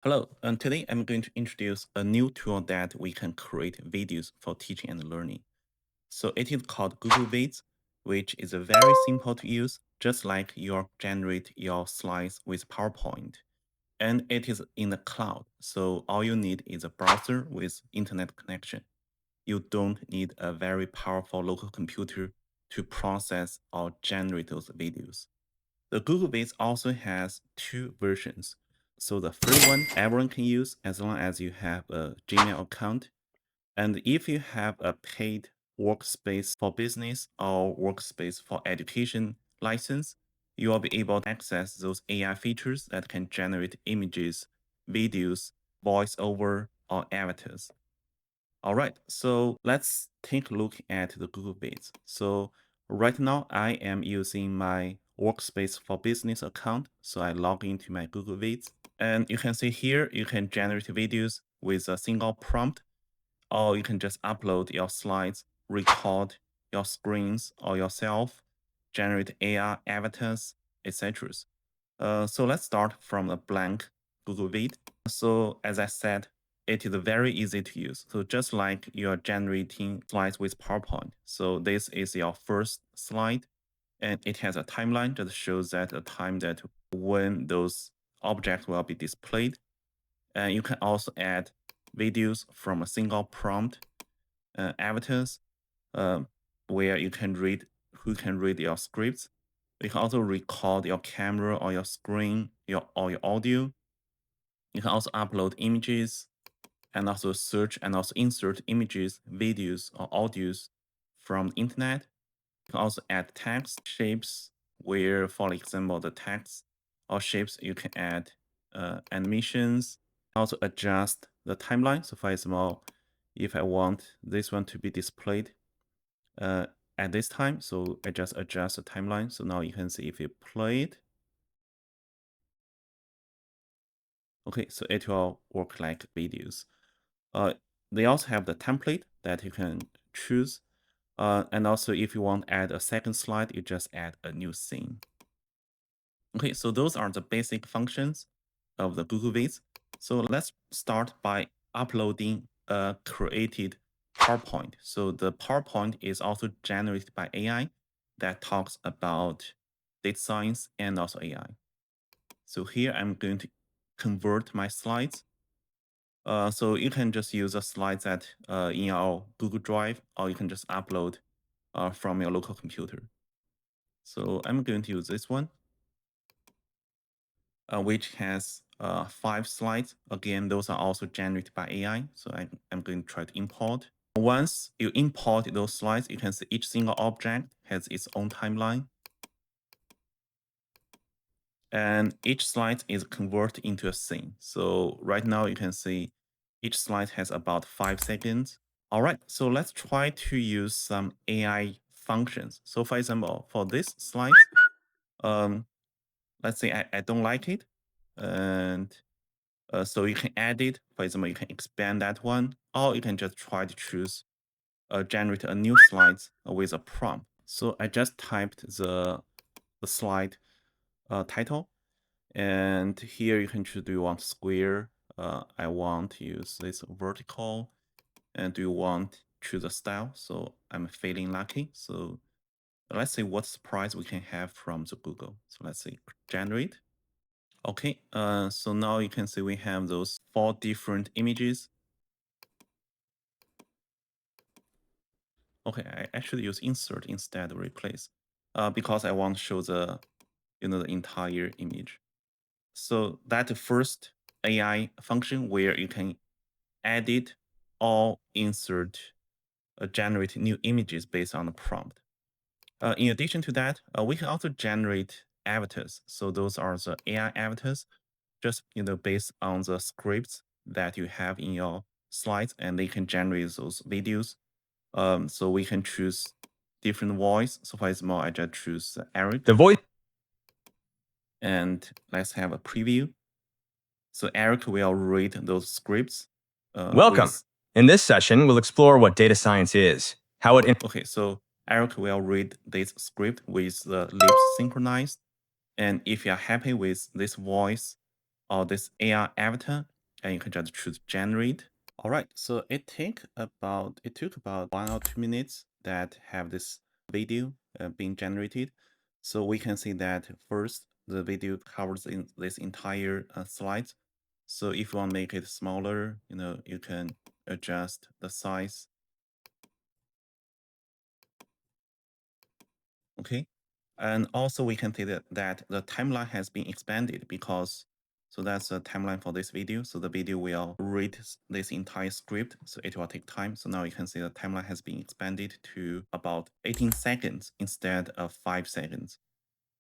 Hello, and today I'm going to introduce a new tool that we can create videos for teaching and learning. So it is called Google Vids, which is a very simple to use, just like you generate your slides with PowerPoint. And it is in the cloud, so all you need is a browser with internet connection. You don't need a very powerful local computer to process or generate those videos. The Google Vids also has two versions. So the free one everyone can use as long as you have a Gmail account. And if you have a paid workspace for business or workspace for education license, you will be able to access those AI features that can generate images, videos, voiceover, or avatars. All right, so let's take a look at the Google Vids. So right now I am using my Workspace for Business account. So I log into my Google Vids, and you can see here you can generate videos with a single prompt, or you can just upload your slides, record your screens or yourself, generate AR avatars, etc. So let's start from a blank Google Vid. So as I said, it is very easy to use. So just like you're generating slides with PowerPoint. So this is your first slide, and it has a timeline that shows that the time that when those objects will be displayed. And you can also add videos from a single prompt, avatars, uh, where you can read who can read your scripts. You can also record your camera or your screen, or your audio. You can also upload images and also search and also insert images, videos, or audios from the internet. You can also add text, shapes, where, for example, the text or shapes, you can add animations, also adjust the timeline. So for example, if I want this one to be displayed at this time, so I just adjust the timeline. So now you can see if you play it. Okay, so it will work like videos. Uh, they also have the template that you can choose. And also if you want to add a second slide, you just add a new scene. Okay, so those are the basic functions of the Google Vids. So let's start by uploading a created PowerPoint. So the PowerPoint is also generated by AI that talks about data science and also AI. So here I'm going to convert my slides. So you can just use the slides that in your Google Drive, or you can just upload from your local computer. So I'm going to use this one, which has 5 slides. Again, those are also generated by AI. So I'm going to try to import. Once you import those slides, you can see each single object has its own timeline. And each slide is converted into a scene. So right now you can see each slide has about 5 seconds. All right, so let's try to use some AI functions. So for example, for this slide, let's say I don't like it. And so you can add it. For example, you can expand that one, or you can just try to choose, generate a new slide with a prompt. So I just typed the slide title. And here you can choose, do you want square? I want to use this vertical. And do you want to choose a style? So I'm feeling lucky. So let's see what surprise we can have from the Google. So let's see, generate. Okay, so now you can see we have those 4 different images. Okay, I actually use insert instead of replace, because I want to show the, the entire image. So that first AI function where you can edit or insert, generate new images based on the prompt. In addition to that, we can also generate avatars. So those are the AI avatars, just based on the scripts that you have in your slides, and they can generate those videos. So we can choose different voice. So for example, I just choose Eric. The voice. And let's have a preview. So Eric will read those scripts. Welcome. In this session, we'll explore what data science is, how it. Okay, so Eric will read this script with the lips synchronized. And if you're happy with this voice or this AR avatar, and you can just choose generate. All right, so it took about 1 or 2 minutes that have this video being generated. So we can see that first the video covers in this entire slide. So if you want to make it smaller, you can adjust the size. Okay. And also we can see that the timeline has been expanded because, so that's the timeline for this video. So the video will read this entire script, so it will take time. So now you can see the timeline has been expanded to about 18 seconds instead of 5 seconds.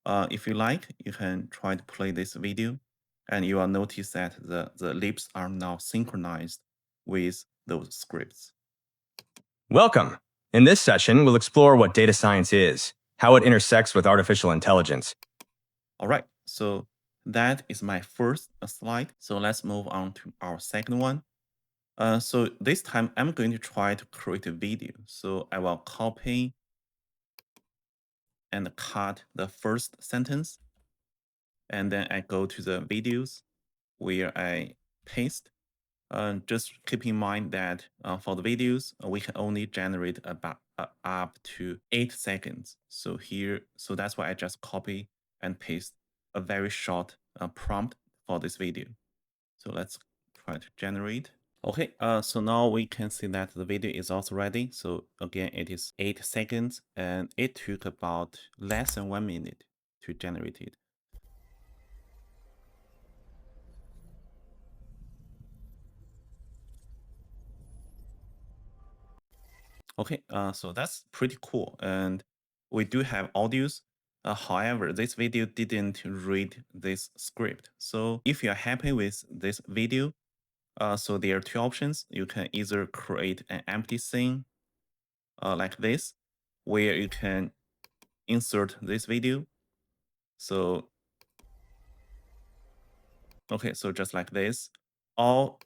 If you like, you can try to play this video and you will notice that the lips are now synchronized with those scripts. Welcome. In this session, we'll explore what data science is, how it intersects with artificial intelligence. All right, so that is my first slide. So let's move on to our second one. So this time I'm going to try to create a video. So I will copy and cut the first sentence. And then I go to the videos where I paste. Just keep in mind that for the videos, we can only generate about up to 8 seconds. So here, so that's why I just copy and paste a very short prompt for this video. So let's try to generate. Okay, so now we can see that the video is also ready. So again, it is 8 seconds and it took about less than 1 minute to generate it. Okay, so that's pretty cool. And we do have audios. However, this video didn't read this script. So if you're happy with this video, so there are two options. You can either create an empty scene like this, where you can insert this video. So, okay, so just like this. Or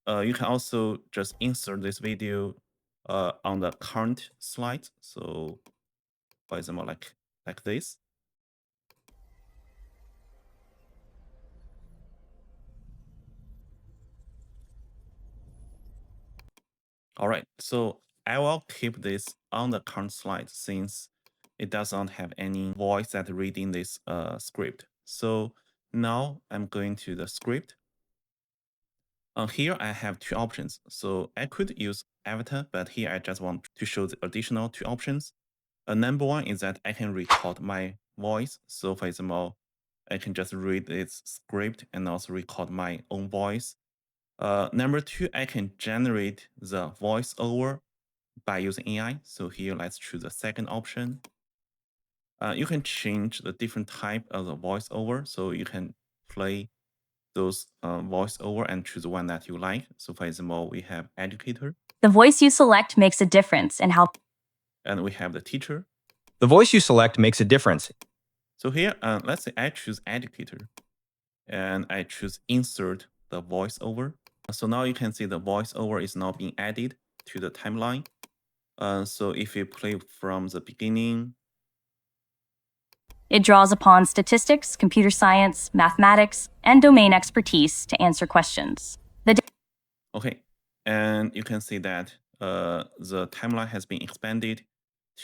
you can also just insert this video on the current slide. So, for example, like this. All right, so I will keep this on the current slide since it does not have any voice that reading this script. So now I'm going to the script. Here I have two options. So I could use avatar, but here I just want to show the additional two options. Number one is that I can record my voice. So for example, I can just read this script and also record my own voice. Number two, I can generate the voiceover by using AI. So here, let's choose the second option. You can change the different type of the voiceover. So you can play those voiceover and choose one that you like. So for example, we have educator. The voice you select makes a difference in how. And we have the teacher. The voice you select makes a difference. So here, let's say I choose educator and I choose insert the voiceover. So now you can see the voiceover is now being added to the timeline. So if you play from the beginning, It draws upon statistics, computer science, mathematics, and domain expertise to answer questions. okay, and you can see that the timeline has been expanded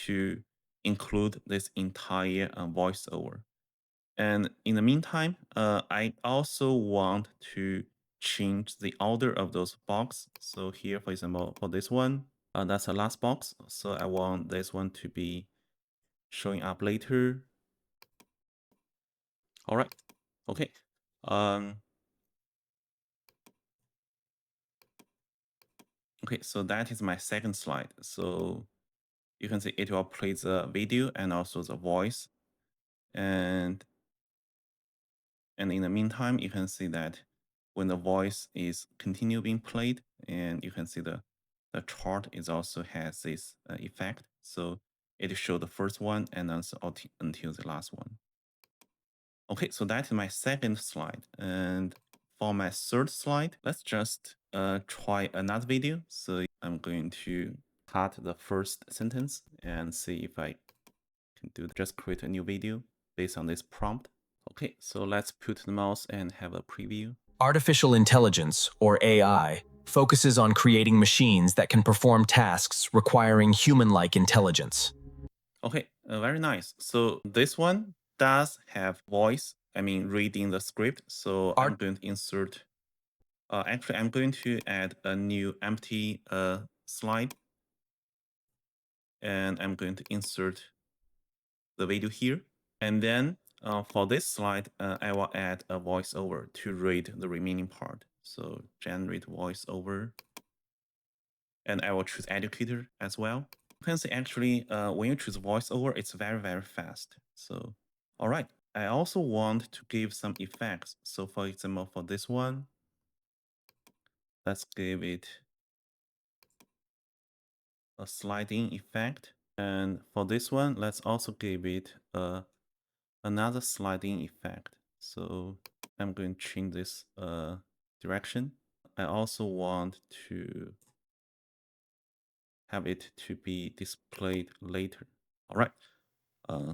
to include this entire voiceover. And in the meantime, I also want to change the order of those boxes. So here, for example, for this one, that's the last box. So I want this one to be showing up later. All right. Okay. Okay, so that is my second slide. So you can see it will play the video and also the voice. And in the meantime, you can see that when the voice is continue being played, and you can see the chart is also has this effect. So it show the first one and also until the last one. Okay, so that is my second slide. And for my third slide, let's just try another video. So I'm going to cut the first sentence and see if I can do just create a new video based on this prompt. Okay, so let's put the mouse and have a preview. Artificial intelligence, or AI, focuses on creating machines that can perform tasks requiring human-like intelligence. Okay, very nice. So this one does have voice, reading the script. So I'm going to insert, actually, I'm going to add a new empty slide. And I'm going to insert the video here. And then for this slide, I will add a voiceover to read the remaining part. So generate voiceover. And I will choose educator as well. You can see actually, when you choose voiceover, it's very, very fast. So, all right. I also want to give some effects. So for example, for this one, let's give it a sliding effect. And for this one, let's also give it another sliding effect. So I'm going to change this direction. I also want to have it to be displayed later. All right.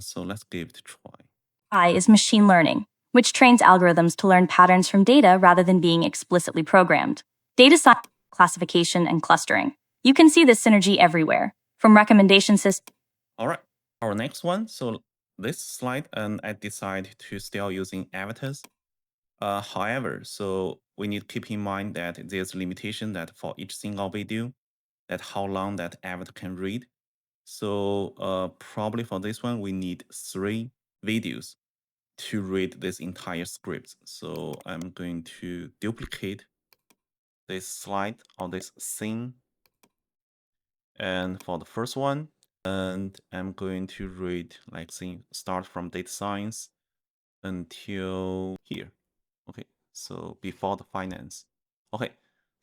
So let's give it a try. I is machine learning, which trains algorithms to learn patterns from data rather than being explicitly programmed. Data science, classification, and clustering. You can see this synergy everywhere, from recommendation systems. All right, our next one. So this slide, and I decided to still using avatars. However, so we need to keep in mind that there's limitation that for each single video, that how long that avatar can read. So probably for this one, we need 3 videos to read this entire script. So I'm going to duplicate this slide or this scene. And for the first one, and I'm going to read, like, say, start from data science until here. Okay, so before the finance. Okay,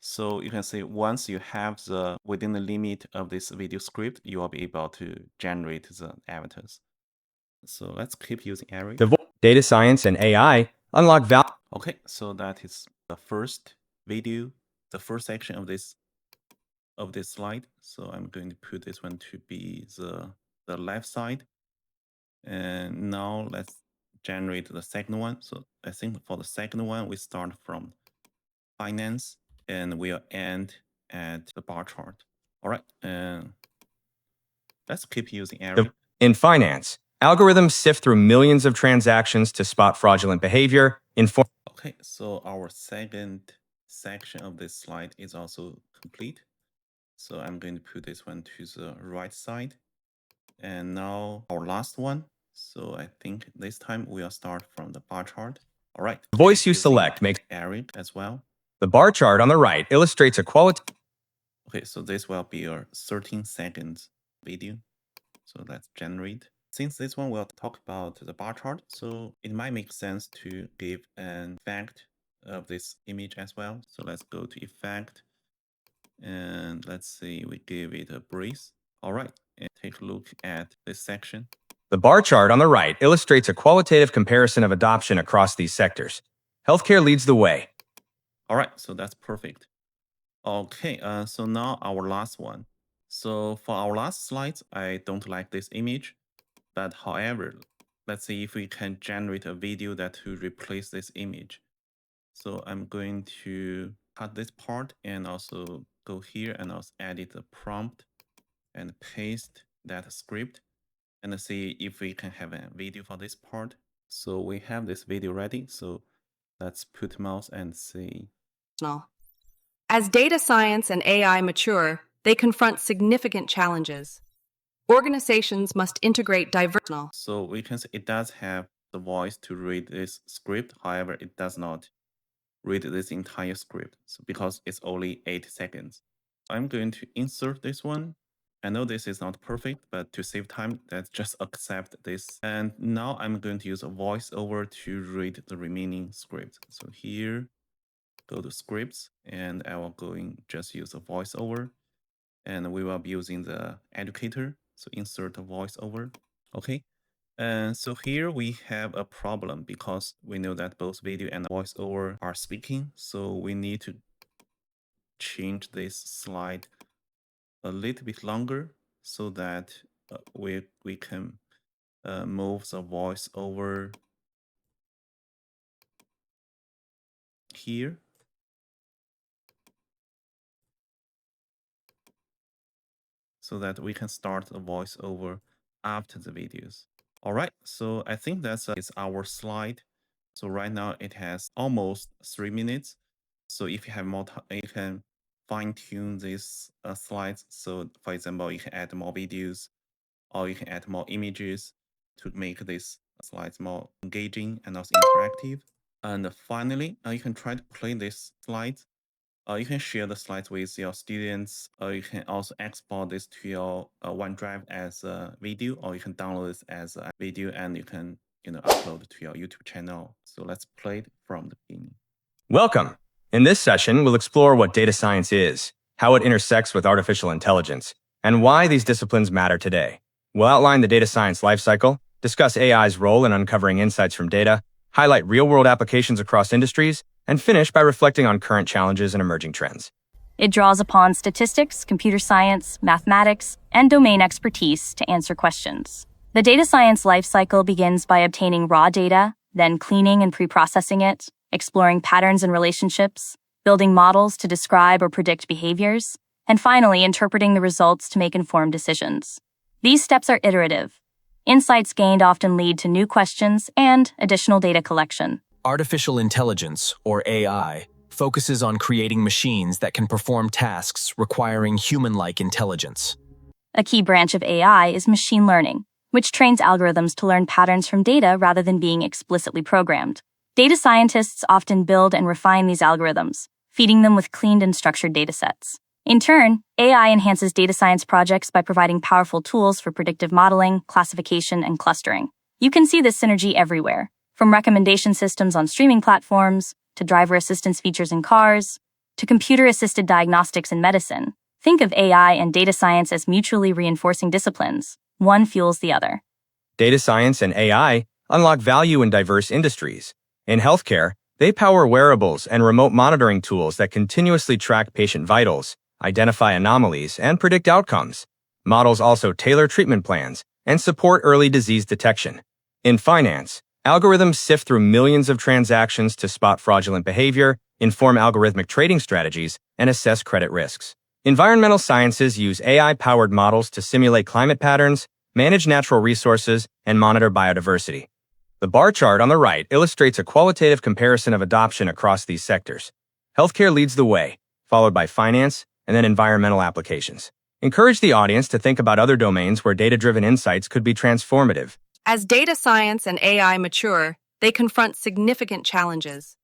so you can see once you have the within the limit of this video script, you will be able to generate the avatars. So let's keep using Eric. Data science and AI unlock value. Okay, so that is the first video, the first section of this slide. So I'm going to put this one to be the left side. And now let's generate the second one. So I think for the second one, we start from finance and we'll end at the bar chart. All right, and let's keep using Eric. In finance, algorithms sift through millions of transactions to spot fraudulent behavior. Okay, so our second section of this slide is also complete. So I'm going to put this one to the right side. And now our last one. So I think this time we'll start from the bar chart. All right. The voice you select makes Eric as well. the bar chart on the right illustrates a quality. Okay, so this will be a 13 seconds video. So let's generate. Since this one will talk about the bar chart, so it might make sense to give an effect of this image as well. So let's go to effect and let's see, we give it a breeze. All right, and take a look at this section. The bar chart on the right illustrates a qualitative comparison of adoption across these sectors. Healthcare leads the way. All right, so that's perfect. Okay, so now our last one. So for our last slides, I don't like this image, but however, let's see if we can generate a video that to replace this image. So I'm going to cut this part and also go here and also edit the prompt and paste that script and see if we can have a video for this part. So we have this video ready. So let's put mouse and see. As data science and AI mature, they confront significant challenges. Organizations must integrate diverse. So we can see it does have the voice to read this script. However, it does not read this entire script. So because it's only 8 seconds. I'm going to insert this one. I know this is not perfect, but to save time, let's just accept this. And now I'm going to use a voiceover to read the remaining script. So here, go to scripts, and I will just use a voiceover. And we will be using the educator. So insert a voiceover. Okay. And so here we have a problem because we know that both video and voiceover are speaking. So we need to change this slide a little bit longer so that we can move the voiceover here. So that we can start the voiceover after the videos. All right, so I think that's is our slide. So right now it has almost 3 minutes. So if you have more time, you can fine tune these slides. So for example, you can add more videos or you can add more images to make these slides more engaging and also interactive. And finally, you can try to play these slides. You can share the slides with your students. You can also export this to your OneDrive as a video, or you can download this as a video and you can upload to your YouTube channel. So let's play it from the beginning. Welcome. In this session, we'll explore what data science is, how it intersects with artificial intelligence, and why these disciplines matter today. We'll outline the data science lifecycle, discuss AI's role in uncovering insights from data, highlight real-world applications across industries, and finish by reflecting on current challenges and emerging trends. It draws upon statistics, computer science, mathematics, and domain expertise to answer questions. The data science lifecycle begins by obtaining raw data, then cleaning and pre-processing it, exploring patterns and relationships, building models to describe or predict behaviors, and finally interpreting the results to make informed decisions. These steps are iterative. Insights gained often lead to new questions and additional data collection. Artificial intelligence, or AI, focuses on creating machines that can perform tasks requiring human-like intelligence. A key branch of AI is machine learning, which trains algorithms to learn patterns from data rather than being explicitly programmed. Data scientists often build and refine these algorithms, feeding them with cleaned and structured datasets. In turn, AI enhances data science projects by providing powerful tools for predictive modeling, classification, and clustering. You can see this synergy everywhere, from recommendation systems on streaming platforms, to driver assistance features in cars, to computer-assisted diagnostics in medicine. Think of AI and data science as mutually reinforcing disciplines. One fuels the other. Data science and AI unlock value in diverse industries. In healthcare, they power wearables and remote monitoring tools that continuously track patient vitals, identify anomalies, and predict outcomes. Models also tailor treatment plans and support early disease detection. In finance, algorithms sift through millions of transactions to spot fraudulent behavior, inform algorithmic trading strategies, and assess credit risks. Environmental sciences use AI-powered models to simulate climate patterns, manage natural resources, and monitor biodiversity. The bar chart on the right illustrates a qualitative comparison of adoption across these sectors. Healthcare leads the way, followed by finance, and then environmental applications. Encourage the audience to think about other domains where data-driven insights could be transformative. As data science and AI mature, they confront significant challenges.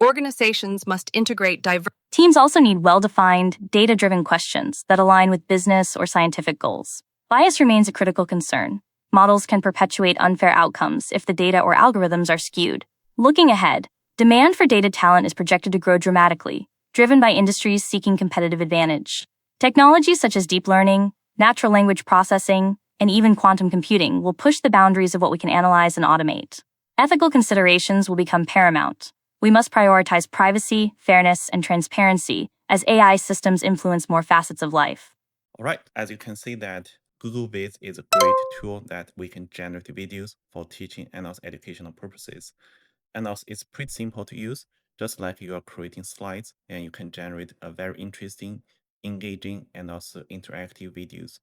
Organizations must integrate diverse. Teams also need well-defined, data-driven questions that align with business or scientific goals. Bias remains a critical concern. Models can perpetuate unfair outcomes if the data or algorithms are skewed. Looking ahead, demand for data talent is projected to grow dramatically, driven by industries seeking competitive advantage. Technologies such as deep learning, natural language processing, and even quantum computing will push the boundaries of what we can analyze and automate. Ethical considerations will become paramount. We must prioritize privacy, fairness, and transparency as AI systems influence more facets of life. All right, as you can see that Google Vids is a great tool that we can generate videos for teaching and also educational purposes. And also it's pretty simple to use, just like you are creating slides and you can generate a very interesting, engaging, and also interactive videos.